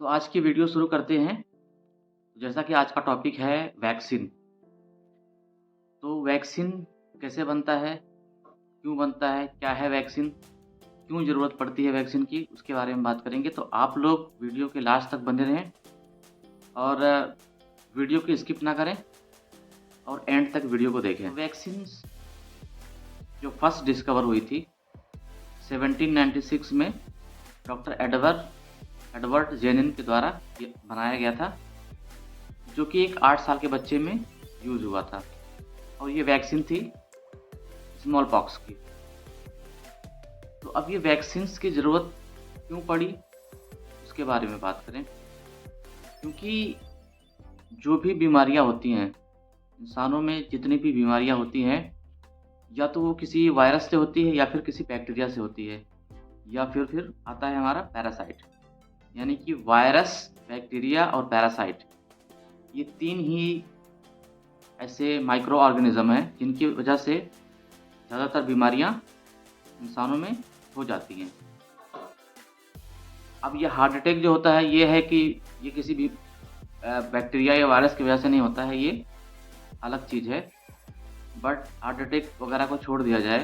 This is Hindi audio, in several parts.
तो आज की वीडियो शुरू करते हैं। जैसा कि आज का टॉपिक है वैक्सीन। तो वैक्सीन कैसे बनता है, क्यों बनता है, क्या है वैक्सीन, क्यों ज़रूरत पड़ती है वैक्सीन की, उसके बारे में बात करेंगे। तो आप लोग वीडियो के लास्ट तक बने रहें और वीडियो को स्किप ना करें और एंड तक वीडियो को देखें। वैक्सीन जो फर्स्ट डिस्कवर हुई थी 1796 में डॉक्टर एडवर्ड जेनिन के द्वारा ये बनाया गया था, जो कि एक 8 साल के बच्चे में यूज़ हुआ था। और ये वैक्सीन थी स्मॉल पॉक्स की। तो अब ये वैक्सीन्स की ज़रूरत क्यों पड़ी, उसके बारे में बात करें। क्योंकि जो भी बीमारियां होती हैं, इंसानों में जितनी भी बीमारियां होती हैं, या तो वो किसी वायरस से होती है या फिर किसी बैक्टीरिया से होती है, या फिर आता है हमारा पैरासाइट। यानी कि वायरस, बैक्टीरिया और पैरासाइट, ये तीन ही ऐसे माइक्रो ऑर्गेनिज्म हैं जिनकी वजह से ज़्यादातर बीमारियां इंसानों में हो जाती हैं। अब ये हार्ट अटैक जो होता है, ये है कि ये किसी भी बैक्टीरिया या वायरस की वजह से नहीं होता है, ये अलग चीज़ है। बट हार्ट अटैक वगैरह को छोड़ दिया जाए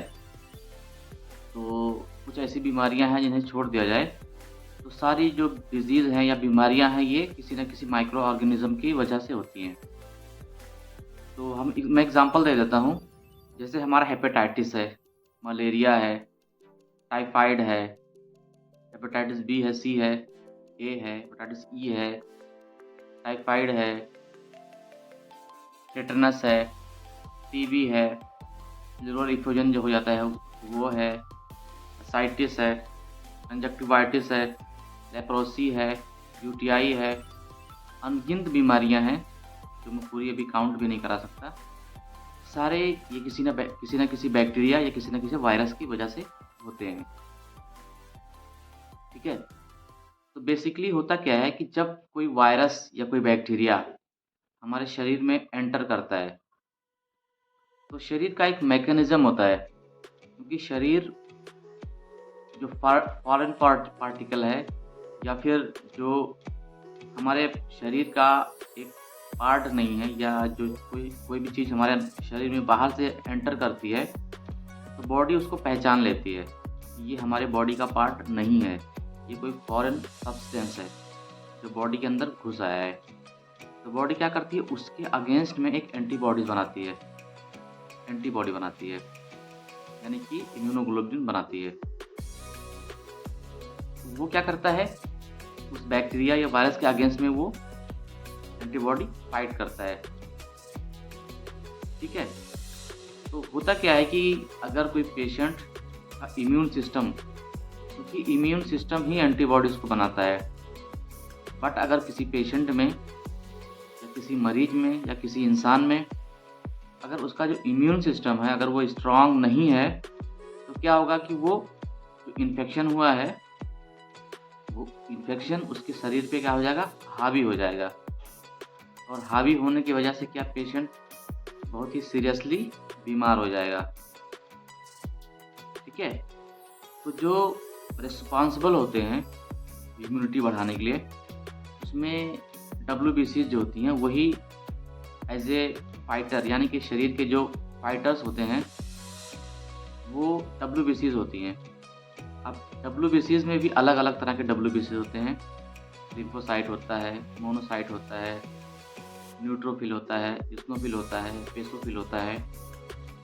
तो कुछ ऐसी बीमारियां हैं जिन्हें छोड़ दिया जाए तो सारी जो डिजीज़ हैं या बीमारियां हैं, ये किसी न किसी माइक्रो ऑर्गेनिज्म की वजह से होती हैं। तो मैं एग्जांपल दे देता हूँ। जैसे हमारा हेपेटाइटिस है, मलेरिया है, टाइफाइड है, हेपेटाइटिस बी है, सी है, ए है, हेपेटाइटिस ई है, टाइफाइड है, टेटनस है, टीबी है, प्लूरल इन्फ्लुएंजा जो हो जाता है वो है, साइटिस है, कंजक्टिवाइटिस है, लेप्रोसी है, यूटीआई है। अनगिनत बीमारियां हैं जो मैं पूरी अभी काउंट भी नहीं करा सकता। सारे ये किसी न किसी बैक्टीरिया या किसी न किसी वायरस की वजह से होते हैं। ठीक है। तो बेसिकली होता क्या है कि जब कोई वायरस या कोई बैक्टीरिया हमारे शरीर में एंटर करता है तो शरीर का एक मैकेनिज्म होता है। क्योंकि शरीर जो फॉरेन पार्टिकल है या फिर जो हमारे शरीर का एक पार्ट नहीं है, या जो कोई भी चीज़ हमारे शरीर में बाहर से एंटर करती है तो बॉडी उसको पहचान लेती है, ये हमारे बॉडी का पार्ट नहीं है, ये कोई फॉरेन सब्सटेंस है जो बॉडी के अंदर घुस आया है। तो बॉडी क्या करती है, उसके अगेंस्ट में एक एंटीबॉडी बनाती है, यानी कि इम्यूनोग्लोबुलिन बनाती है। वो क्या करता है, उस बैक्टीरिया या वायरस के अगेंस्ट में वो एंटीबॉडी फाइट करता है। ठीक है। तो होता क्या है कि अगर कोई पेशेंट का इम्यून सिस्टम, क्योंकि इम्यून सिस्टम ही एंटीबॉडीज़ को बनाता है, बट अगर किसी पेशेंट में या किसी मरीज में या किसी इंसान में अगर उसका जो इम्यून सिस्टम है अगर वो स्ट्रांग नहीं है तो क्या होगा कि वो जो इन्फेक्शन हुआ है वो इन्फेक्शन उसके शरीर पे क्या हो जाएगा, हावी हो जाएगा। और हावी होने की वजह से क्या, पेशेंट बहुत ही सीरियसली बीमार हो जाएगा। ठीक है। तो जो रिस्पॉन्सिबल होते हैं इम्यूनिटी बढ़ाने के लिए, उसमें WBCs जो होती हैं वही एज ए फाइटर, यानी कि शरीर के जो फाइटर्स होते हैं वो WBCs होती हैं। अब WBCs में भी अलग अलग तरह के WBCs होते हैं। लिम्फोसाइट होता है, मोनोसाइट होता है, न्यूट्रोफिल होता है, इस्नोफिल होता है, बेसोफिल होता है।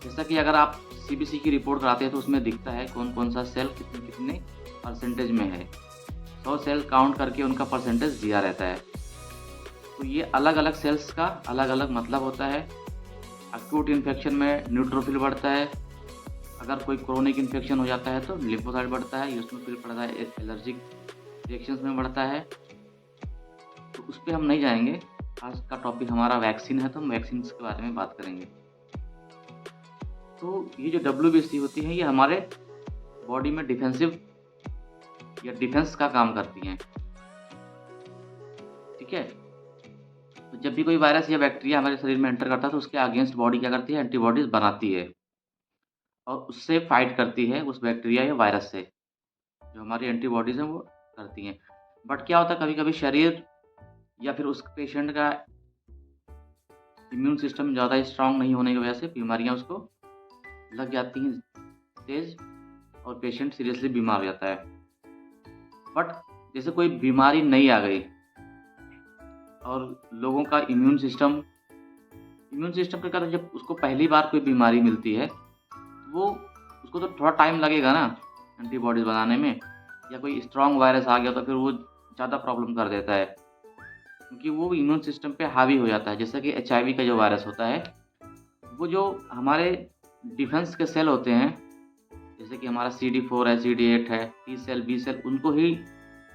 जैसा कि अगर आप CBC की रिपोर्ट कराते हैं तो उसमें दिखता है कौन कौन सा सेल कितने परसेंटेज में है। 100 सेल काउंट करके उनका परसेंटेज दिया रहता है। तो ये अलग अलग सेल्स का अलग अलग मतलब होता है। एक्यूट इन्फेक्शन में न्यूट्रोफिल बढ़ता है, अगर कोई क्रोनिक इन्फेक्शन हो जाता है तो लिम्फोसाइट बढ़ता है, यूसिनोफिल बढ़ता है, एलर्जिक रिएक्शंस में बढ़ता है। तो उस पर हम नहीं जाएंगे, आज का टॉपिक हमारा वैक्सीन है तो हम वैक्सीन के बारे में बात करेंगे। तो ये जो WBC होती है ये हमारे बॉडी में डिफेंसिव या डिफेंस का काम करती हैं। ठीक है। तो जब भी कोई वायरस या बैक्टीरिया हमारे शरीर में एंटर करता है तो उसके अगेंस्ट बॉडी क्या करती है, एंटीबॉडीज़ बनाती है और उससे फाइट करती है उस बैक्टीरिया या वायरस से। जो हमारी एंटीबॉडीज़ हैं वो करती हैं। बट क्या होता है कभी कभी शरीर या फिर उस पेशेंट का इम्यून सिस्टम ज़्यादा स्ट्रांग नहीं होने की वजह से बीमारियां उसको लग जाती हैं तेज, और पेशेंट सीरियसली बीमार हो जाता है। बट जैसे कोई बीमारी नई आ गई और लोगों का इम्यून सिस्टम के कारण जब उसको पहली बार कोई बीमारी मिलती है, वो उसको तो थोड़ा टाइम लगेगा ना एंटीबॉडीज़ बनाने में। या कोई स्ट्रॉन्ग वायरस आ गया तो फिर वो ज़्यादा प्रॉब्लम कर देता है, क्योंकि वो इम्यून सिस्टम पे हावी हो जाता है। जैसा कि HIV का जो वायरस होता है, वो जो हमारे डिफेंस के सेल होते हैं, जैसे कि हमारा CD4 है, CD8 है, T सेल, B सेल, उनको ही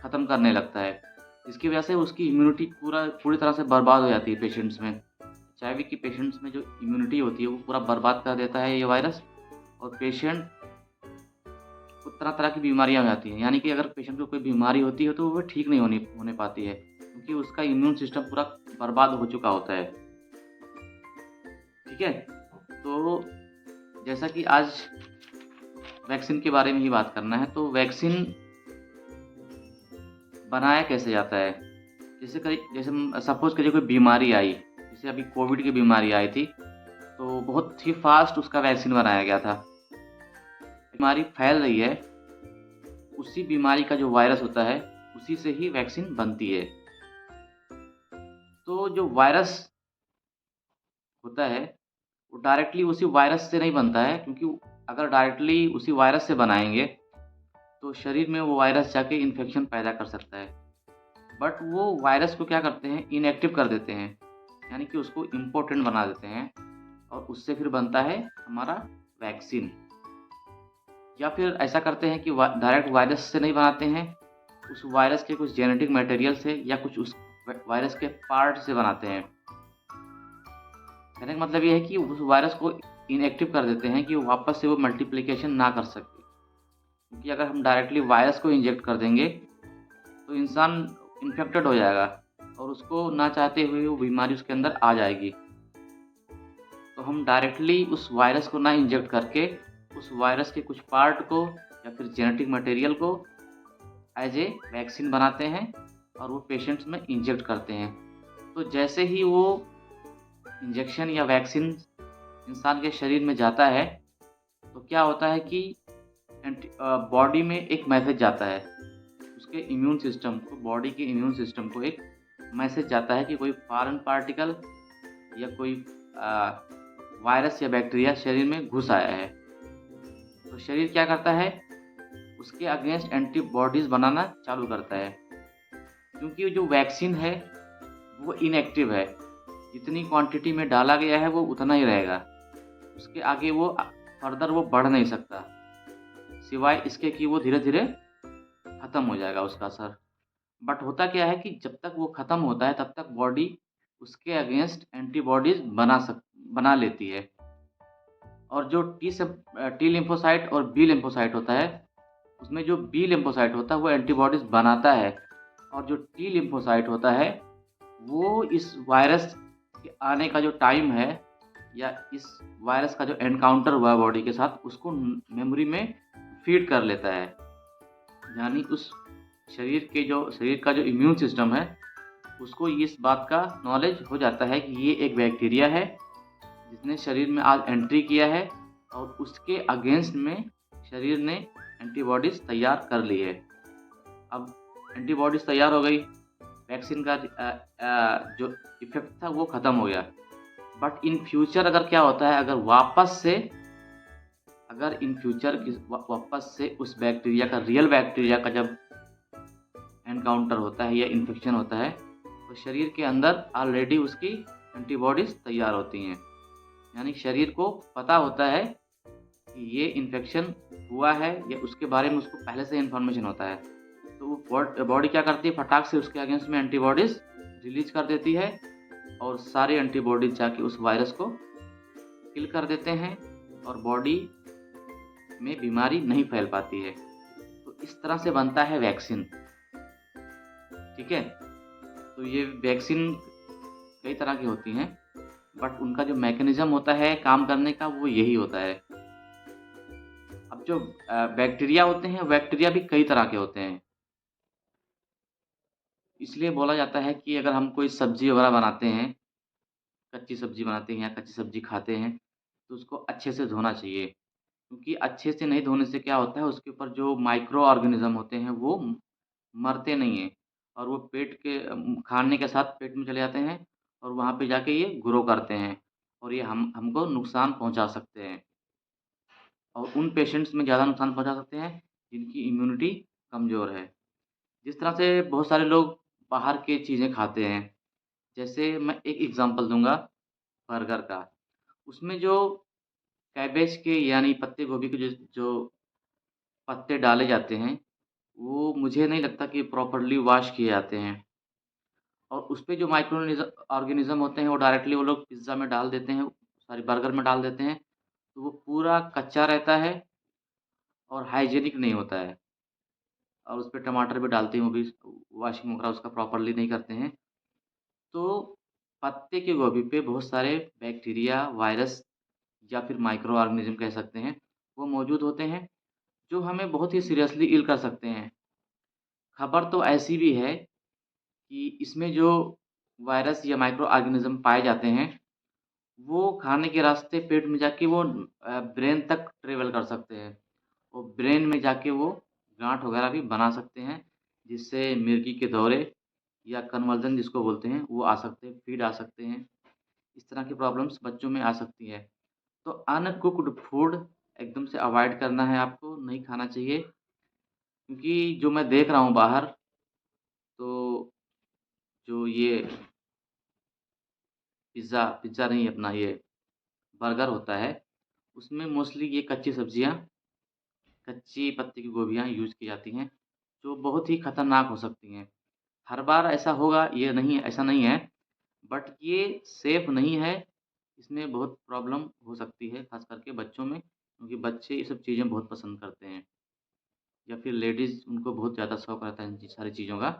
ख़त्म करने लगता है, जिसकी वजह से उसकी इम्यूनिटी पूरी तरह से बर्बाद हो जाती है पेशेंट्स में। HIV की पेशेंट्स में जो इम्यूनिटी होती है वो पूरा बर्बाद कर देता है ये वायरस, और पेशेंट को तरह तरह की बीमारियां हो जाती हैं। यानी कि अगर पेशेंट को कोई बीमारी होती है तो वो ठीक नहीं होने पाती है, क्योंकि उसका इम्यून सिस्टम पूरा बर्बाद हो चुका होता है। ठीक है, तो जैसा कि आज वैक्सीन के बारे में ही बात करना है, तो वैक्सीन बनाया कैसे जाता है। जैसे सपोज करिए कोई बीमारी आई, जैसे अभी कोविड की बीमारी आई थी, तो बहुत ही फास्ट उसका वैक्सीन बनाया गया था। बीमारी फैल रही है, उसी बीमारी का जो वायरस होता है उसी से ही वैक्सीन बनती है। तो जो वायरस होता है वो डायरेक्टली उसी वायरस से नहीं बनता है, क्योंकि अगर डायरेक्टली उसी वायरस से बनाएंगे तो शरीर में वो वायरस जाके इन्फेक्शन पैदा कर सकता है। बट वो वायरस को क्या करते हैं, इनएक्टिव कर देते हैं, यानी कि उसको इम्पोर्टेंट बना देते हैं, और उससे फिर बनता है हमारा वैक्सीन। या फिर ऐसा करते हैं कि डायरेक्ट वायरस से नहीं बनाते हैं, उस वायरस के कुछ जेनेटिक मटेरियल से या कुछ उस वायरस के पार्ट से बनाते हैं। कहने का मतलब ये है कि उस वायरस को इनएक्टिव कर देते हैं कि वापस से वो मल्टीप्लिकेशन ना कर सके। क्योंकि अगर हम डायरेक्टली वायरस को इंजेक्ट कर देंगे तो इंसान इन्फेक्टेड हो जाएगा, और उसको ना चाहते हुए वो बीमारी उसके अंदर आ जाएगी। तो हम डायरेक्टली उस वायरस को ना इंजेक्ट करके उस वायरस के कुछ पार्ट को या फिर जेनेटिक मटेरियल को एज ए वैक्सीन बनाते हैं और वो पेशेंट्स में इंजेक्ट करते हैं। तो जैसे ही वो इंजेक्शन या वैक्सीन इंसान के शरीर में जाता है, तो क्या होता है कि बॉडी में एक मैसेज जाता है, उसके इम्यून सिस्टम को, बॉडी के इम्यून सिस्टम को एक मैसेज जाता है कि कोई फॉरेन पार्टिकल या कोई वायरस या बैक्टीरिया शरीर में घुस आया है। तो शरीर क्या करता है, उसके अगेंस्ट एंटीबॉडीज़ बनाना चालू करता है, क्योंकि जो वैक्सीन है वो इनएक्टिव है। जितनी क्वांटिटी में डाला गया है वो उतना ही रहेगा, उसके आगे वो फर्दर वो बढ़ नहीं सकता, सिवाय इसके कि वो धीरे धीरे ख़त्म हो जाएगा उसका असर। बट होता क्या है कि जब तक वो ख़त्म होता है तब तक बॉडी उसके अगेंस्ट एंटीबॉडीज़ बना लेती है। और जो टी लिम्फोसाइट और बी लिम्फोसाइट होता है, उसमें जो बी लिम्फोसाइट होता है वो एंटीबॉडीज़ बनाता है, और जो टी लिम्फोसाइट होता है वो इस वायरस के आने का जो टाइम है या इस वायरस का जो एनकाउंटर हुआ है बॉडी के साथ, उसको मेमोरी में फीड कर लेता है। यानी उस शरीर का जो इम्यून सिस्टम है उसको इस बात का नॉलेज हो जाता है कि ये एक बैक्टीरिया है जिसने शरीर में आज एंट्री किया है, और उसके अगेंस्ट में शरीर ने एंटीबॉडीज़ तैयार कर ली है। अब एंटीबॉडीज़ तैयार हो गई, वैक्सीन का जो इफेक्ट था वो ख़त्म हो गया। बट इन फ्यूचर अगर क्या होता है, अगर इन फ्यूचर वापस से उस बैक्टीरिया का, रियल बैक्टीरिया का जब एनकाउंटर होता है या इन्फेक्शन होता है, तो शरीर के अंदर ऑलरेडी उसकी एंटीबॉडीज़ तैयार होती हैं। यानी शरीर को पता होता है कि ये इन्फेक्शन हुआ है, या उसके बारे में उसको पहले से इन्फॉर्मेशन होता है। तो बॉडी क्या करती है, फटाक से उसके अगेंस्ट में एंटीबॉडीज़ रिलीज कर देती है, और सारे एंटीबॉडीज़ जाके उस वायरस को किल कर देते हैं, और बॉडी में बीमारी नहीं फैल पाती है। तो इस तरह से बनता है वैक्सीन। ठीक है, तो ये वैक्सीन कई तरह की होती हैं, बट उनका जो मैकेनिज्म होता है काम करने का वो यही होता है। अब जो बैक्टीरिया होते हैं, बैक्टीरिया भी कई तरह के होते हैं। इसलिए बोला जाता है कि अगर हम कोई सब्ज़ी वगैरह बनाते हैं, कच्ची सब्ज़ी बनाते हैं या कच्ची सब्ज़ी खाते हैं, तो उसको अच्छे से धोना चाहिए। क्योंकि अच्छे से नहीं धोने से क्या होता है, उसके ऊपर जो माइक्रो ऑर्गेनिज़्म होते हैं, वो मरते नहीं हैं और वो पेट के खाने के साथ पेट में चले जाते हैं और वहाँ पे जाके ये ग्रो करते हैं और ये हमको नुकसान पहुँचा सकते हैं और उन पेशेंट्स में ज़्यादा नुकसान पहुँचा सकते हैं, जिनकी इम्यूनिटी कमज़ोर है। जिस तरह से बहुत सारे लोग बाहर की चीज़ें खाते हैं, जैसे मैं एक एग्ज़ाम्पल दूँगा बर्गर का। उसमें जो कैबेज के यानी पत्ते गोभी के जो जो पत्ते डाले जाते हैं, वो मुझे नहीं लगता कि प्रॉपर्ली वॉश किए जाते हैं और उसपे जो ऑर्गेनिज़्म होते हैं, वो डायरेक्टली वो लोग पिज़्ज़ा में डाल देते हैं, सॉरी बर्गर में डाल देते हैं, तो वो पूरा कच्चा रहता है और हाइजीनिक नहीं होता है और उसपे टमाटर भी डालते हैं, वो भी वॉशिंग वगैरह उसका प्रॉपर्ली नहीं करते हैं। तो पत्ते के गोभी पे बहुत सारे बैक्टीरिया, वायरस या फिर माइक्रो ऑर्गेनिज़्म कह सकते हैं, वो मौजूद होते हैं, जो हमें बहुत ही सीरियसली इल कर सकते हैं। खबर तो ऐसी भी है कि इसमें जो वायरस या माइक्रो ऑर्गेनिज़्म पाए जाते हैं, वो खाने के रास्ते पेट में जाके वो ब्रेन तक ट्रैवल कर सकते हैं और ब्रेन में जाके वो गाँठ वगैरह भी बना सकते हैं, जिससे मिर्गी के दौरे या कन्वर्जन जिसको बोलते हैं, वो आ सकते हैं, फ़ीड आ सकते हैं। इस तरह की प्रॉब्लम्स बच्चों में आ सकती है। तो अनकुक्ड फूड एकदम से अवॉइड करना है आपको, नहीं खाना चाहिए क्योंकि जो मैं देख रहा हूँ बाहर, तो जो ये पिज़्ज़ा पिज़्ज़ा नहीं अपना ये बर्गर होता है, उसमें मोस्टली ये कच्ची सब्ज़ियाँ, कच्ची पत्ती की गोभियाँ यूज़ की जाती हैं, जो बहुत ही खतरनाक हो सकती हैं। हर बार ऐसा होगा ये नहीं ऐसा नहीं है, बट ये सेफ़ नहीं है, इसमें बहुत प्रॉब्लम हो सकती है, ख़ास करके बच्चों में, क्योंकि बच्चे ये सब चीज़ें बहुत पसंद करते हैं या फिर लेडीज़ उनको बहुत ज़्यादा शौक रहता है इन सारी चीज़ों का।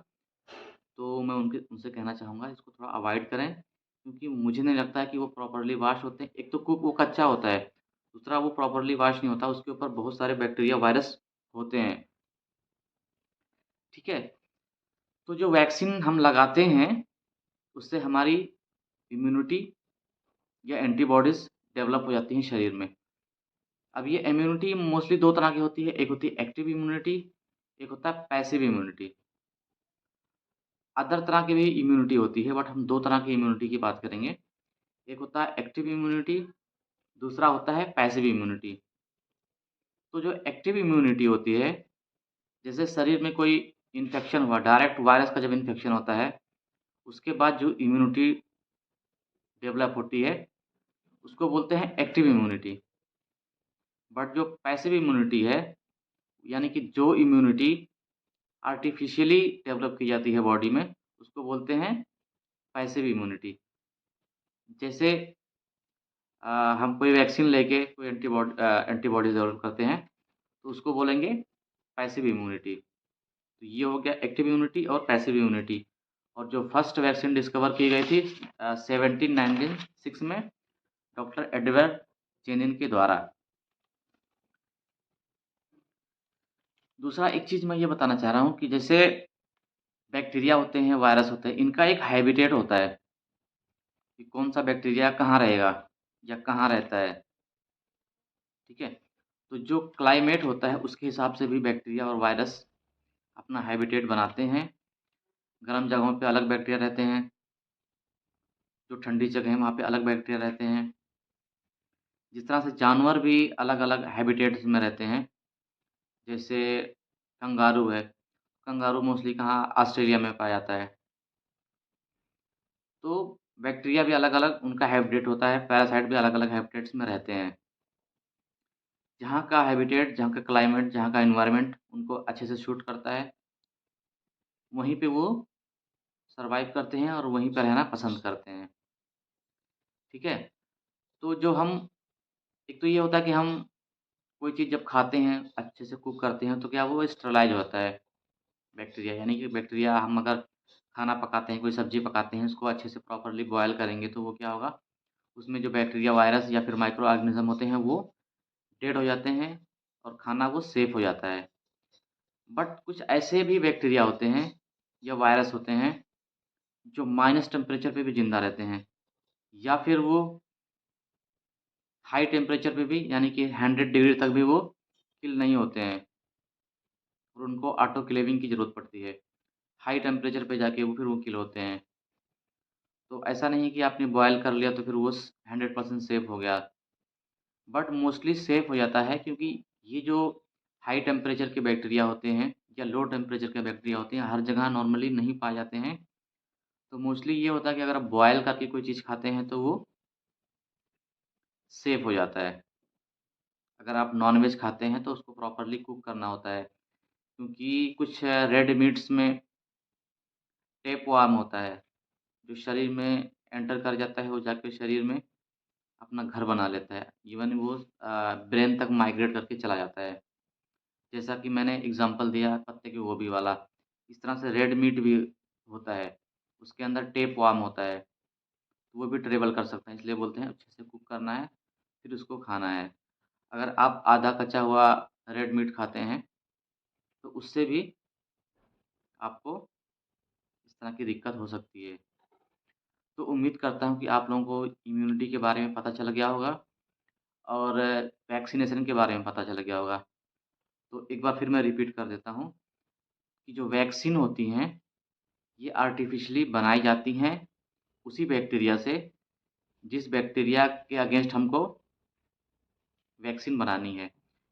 तो मैं उनसे कहना चाहूँगा इसको थोड़ा अवॉइड करें, क्योंकि मुझे नहीं लगता है कि वो प्रॉपर्ली वॉश होते हैं। एक तो कुक वो कच्चा होता है, दूसरा वो प्रॉपर्ली वॉश नहीं होता, उसके ऊपर बहुत सारे बैक्टीरिया, वायरस होते हैं, ठीक है? तो जो वैक्सीन हम लगाते हैं, उससे हमारी इम्यूनिटी या एंटीबॉडीज़ डेवलप हो जाती हैं शरीर में। अब ये इम्यूनिटी मोस्टली 2 तरह की होती है, एक होती है एक्टिव इम्यूनिटी, एक होता है पैसिव इम्यूनिटी। अदर तरह की भी इम्यूनिटी होती है, बट हम 2 तरह की इम्यूनिटी की बात करेंगे। एक होता है एक्टिव इम्यूनिटी, दूसरा होता है पैसिव इम्यूनिटी। तो जो एक्टिव इम्यूनिटी होती है, जैसे शरीर में कोई इन्फेक्शन हुआ, डायरेक्ट वायरस का जब इन्फेक्शन होता है, उसके बाद जो इम्यूनिटी डेवलप होती है, उसको बोलते हैं एक्टिव इम्यूनिटी। बट जो पैसिव इम्यूनिटी है, यानी कि जो इम्यूनिटी आर्टिफ़िशियली डेवलप की जाती है बॉडी में, उसको बोलते हैं पैसिव इम्यूनिटी। जैसे अ, हम कोई वैक्सीन लेके कोई एंटीबॉडीज़ डेवलप करते हैं, तो उसको बोलेंगे पैसिव इम्यूनिटी। तो ये हो गया एक्टिव इम्यूनिटी और पैसिव इम्यूनिटी। और जो फर्स्ट वैक्सीन डिस्कवर की गई थी 1796 में डॉक्टर एडवर्ड जेनिन के द्वारा। दूसरा एक चीज़ मैं ये बताना चाह रहा हूँ कि जैसे बैक्टीरिया होते हैं, वायरस होते हैं, इनका एक हैबिटेट होता है कि कौन-सा बैक्टीरिया कहाँ रहेगा या कहाँ रहता है, ठीक है? तो जो क्लाइमेट होता है उसके हिसाब से भी बैक्टीरिया और वायरस अपना हैबिटेट बनाते हैं। गर्म जगहों पे अलग बैक्टीरिया रहते हैं, जो ठंडी जगह है वहाँ पे अलग बैक्टीरिया रहते हैं। जिस तरह से जानवर भी अलग-अलग हैबिटेट्स में रहते हैं, जैसे कंगारू है, कंगारू मोस्टली कहाँ ऑस्ट्रेलिया में पाया जाता है। तो बैक्टीरिया भी अलग-अलग उनका हैबिटेट होता है, पैरासाइट भी अलग-अलग हैबिटेट्स में रहते हैं। जहाँ का हैबिटेट, जहाँ का क्लाइमेट, जहाँ का एनवायरनमेंट उनको अच्छे से सूट करता है, वहीं पे वो सर्वाइव करते हैं और वहीं पे रहना पसंद करते हैं, ठीक है? तो जो हम एक तो ये होता है कि हम कोई चीज़ जब खाते हैं, अच्छे से कुक करते हैं, तो क्या वो स्टरलाइज़ होता है बैक्टीरिया, यानी कि बैक्टीरिया हम अगर खाना पकाते हैं, कोई सब्ज़ी पकाते हैं, उसको अच्छे से प्रॉपर्ली बॉयल करेंगे, तो वो क्या होगा, उसमें जो बैक्टीरिया, वायरस या फिर माइक्रो ऑर्गेनिज़्म होते हैं, वो डेड हो जाते हैं और खाना वो सेफ़ हो जाता है। बट कुछ ऐसे भी बैक्टीरिया होते हैं या वायरस होते हैं जो माइनस टेम्परेचर पे भी ज़िंदा रहते हैं, या फिर वो हाई टेम्परेचर पे भी यानी कि 100 डिग्री तक भी वो किल नहीं होते हैं और उनको ऑटोक्लेविंग की ज़रूरत पड़ती है। हाई टेम्परेचर पे जाके वो फिर वो किल होते हैं। तो ऐसा नहीं कि आपने बॉयल कर लिया तो फिर वो 100% सेफ़ हो गया। बट मोस्टली सेफ़ हो जाता है, क्योंकि ये जो हाई टेम्परेचर के बैक्टीरिया होते हैं या लो टेम्परेचर के बैक्टीरिया होते हैं, हर जगह नॉर्मली नहीं पाए जाते हैं। तो मोस्टली ये होता है कि अगर आप बॉयल करके कोई चीज़ खाते हैं तो वो सेफ़ हो जाता है। अगर आप नॉन-वेज खाते हैं तो उसको प्रॉपर्ली कुक करना होता है, क्योंकि कुछ रेड मीट्स में टेपवर्म होता है, जो शरीर में एंटर कर जाता है, वो जाके शरीर में अपना घर बना लेता है। इवन वो ब्रेन तक माइग्रेट करके चला जाता है। जैसा कि मैंने एग्ज़ाम्पल दिया पत्ते की गोभी वाला, इस तरह से रेड मीट भी होता है, उसके अंदर टेपवर्म होता है, तो वो भी ट्रैवल कर सकता है, इसलिए बोलते हैं अच्छे से कुक करना है, फिर उसको खाना है। अगर आप आधा कच्चा हुआ रेड मीट खाते हैं, तो उससे भी आपको इस तरह की दिक्कत हो सकती है। तो उम्मीद करता हूँ कि आप लोगों को इम्यूनिटी के बारे में पता चल गया होगा और वैक्सीनेशन के बारे में पता चल गया होगा। तो एक बार फिर मैं रिपीट कर देता हूँ कि जो वैक्सीन होती हैं, ये आर्टिफ़िशियली बनाई जाती हैं उसी बैक्टीरिया से, जिस बैक्टीरिया के अगेंस्ट हमको वैक्सीन बनानी है।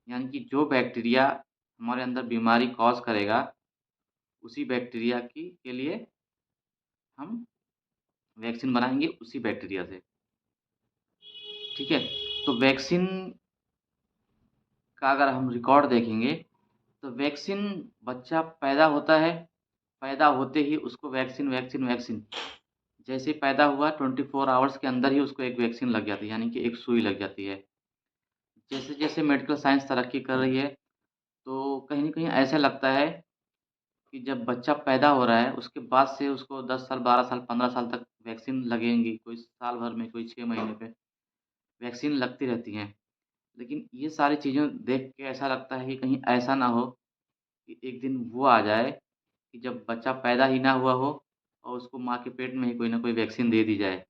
यानी कि जो बैक्टीरिया हमारे अंदर बीमारी कॉज़ करेगा, उसी बैक्टीरिया के लिए हम वैक्सीन बनाएँगे उसी बैक्टीरिया से, ठीक है? तो वैक्सीन का अगर हम रिकॉर्ड देखेंगे, तो वैक्सीन बच्चा पैदा होता है, पैदा होते ही उसको वैक्सीन, वैक्सीन, वैक्सीन, जैसे ही पैदा हुआ 24 आवर्स के अंदर ही उसको एक वैक्सीन लग जाती है, यानी कि एक सुई लग जाती है। जैसे-जैसे मेडिकल साइंस तरक्की कर रही है, तो कहीं न कहीं ऐसा लगता है कि जब बच्चा पैदा हो रहा है, उसके बाद से उसको 10 साल, 12 साल, 15 साल तक वैक्सीन लगेंगी, कोई साल भर में, कोई 6 महीने पे, वैक्सीन लगती रहती हैं। लेकिन ये सारी चीज़ें देख के ऐसा लगता है कि कहीं ऐसा ना हो कि एक दिन वो आ जाए कि जब बच्चा पैदा ही ना हुआ हो और उसको माँ के पेट में ही कोई ना कोई वैक्सीन दे दी जाए।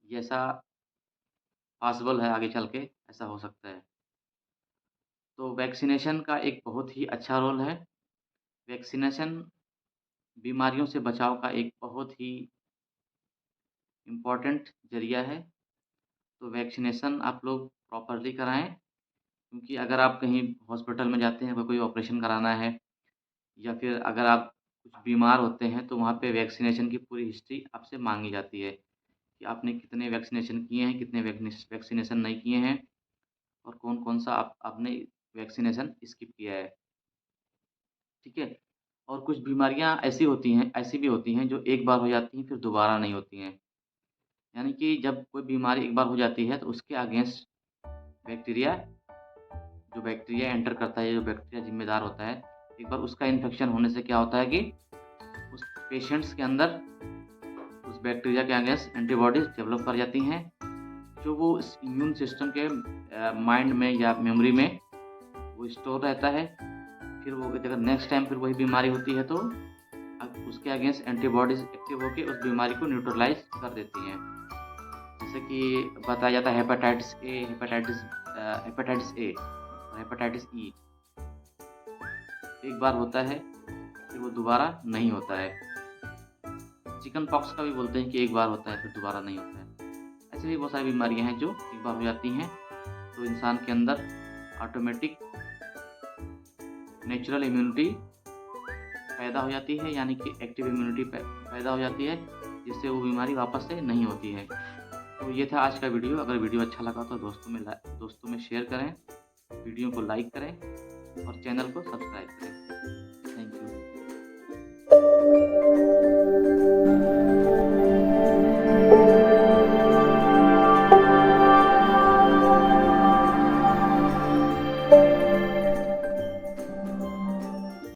ये ऐसा पॉसिबल है, आगे चल के ऐसा हो सकता है। तो वैक्सीनेशन का एक बहुत ही अच्छा रोल है। वैक्सीनेशन बीमारियों से बचाव का एक बहुत ही इम्पोर्टेंट ज़रिया है। तो वैक्सीनेशन आप लोग प्रॉपर्ली कराएँ, क्योंकि अगर आप कहीं हॉस्पिटल में जाते हैं, अगर कोई ऑपरेशन कराना है या फिर अगर आप कुछ बीमार होते हैं, तो वहाँ पे वैक्सीनेशन की पूरी हिस्ट्री आपसे माँगी जाती है कि आपने कितने वैक्सीनेशन किए हैं, कितने वैक्सीनेशन नहीं किए हैं और कौन-कौन सा आपने वैक्सीनेशन स्किप किया है, ठीक है? और कुछ बीमारियाँ ऐसी भी होती हैं जो एक बार हो जाती हैं, फिर दोबारा नहीं होती हैं। यानी कि जब कोई बीमारी एक बार हो जाती है, तो उसके अगेंस्ट बैक्टीरिया जो बैक्टीरिया एंटर करता है, जो बैक्टीरिया ज़िम्मेदार होता है, एक बार उसका इन्फेक्शन होने से क्या होता है कि उस पेशेंट्स के अंदर उस बैक्टीरिया के अगेंस्ट एंटीबॉडीज़ डेवलप कर जाती हैं, जो वो उस इम्यून सिस्टम के माइंड में या मेमोरी में वो स्टोर रहता है। फिर वो अगर नेक्स्ट टाइम फिर वही बीमारी होती है, तो उसके अगेंस्ट एंटीबॉडीज़ एक्टिव होके उस बीमारी को न्यूट्रलाइज़ कर देती हैं। जैसे कि बताया जाता है हेपेटाइटिस ए और हेपेटाइटिस ई एक बार होता है, फिर वो दोबारा नहीं होता है। चिकन पॉक्स का भी बोलते हैं कि एक बार होता है, फिर दोबारा नहीं होता है। ऐसे भी बहुत सारी बीमारियाँ हैं जो एक बार हो जाती हैं, तो इंसान के अंदर ऑटोमेटिक नेचुरल इम्यूनिटी पैदा हो जाती है, यानी कि एक्टिव इम्यूनिटी पैदा हो जाती है, जिससे वो बीमारी वापस से नहीं होती है। तो ये था आज का वीडियो। अगर वीडियो अच्छा लगा तो दोस्तों में शेयर करें, वीडियो को लाइक करें और चैनल को सब्सक्राइब करें। Thank you.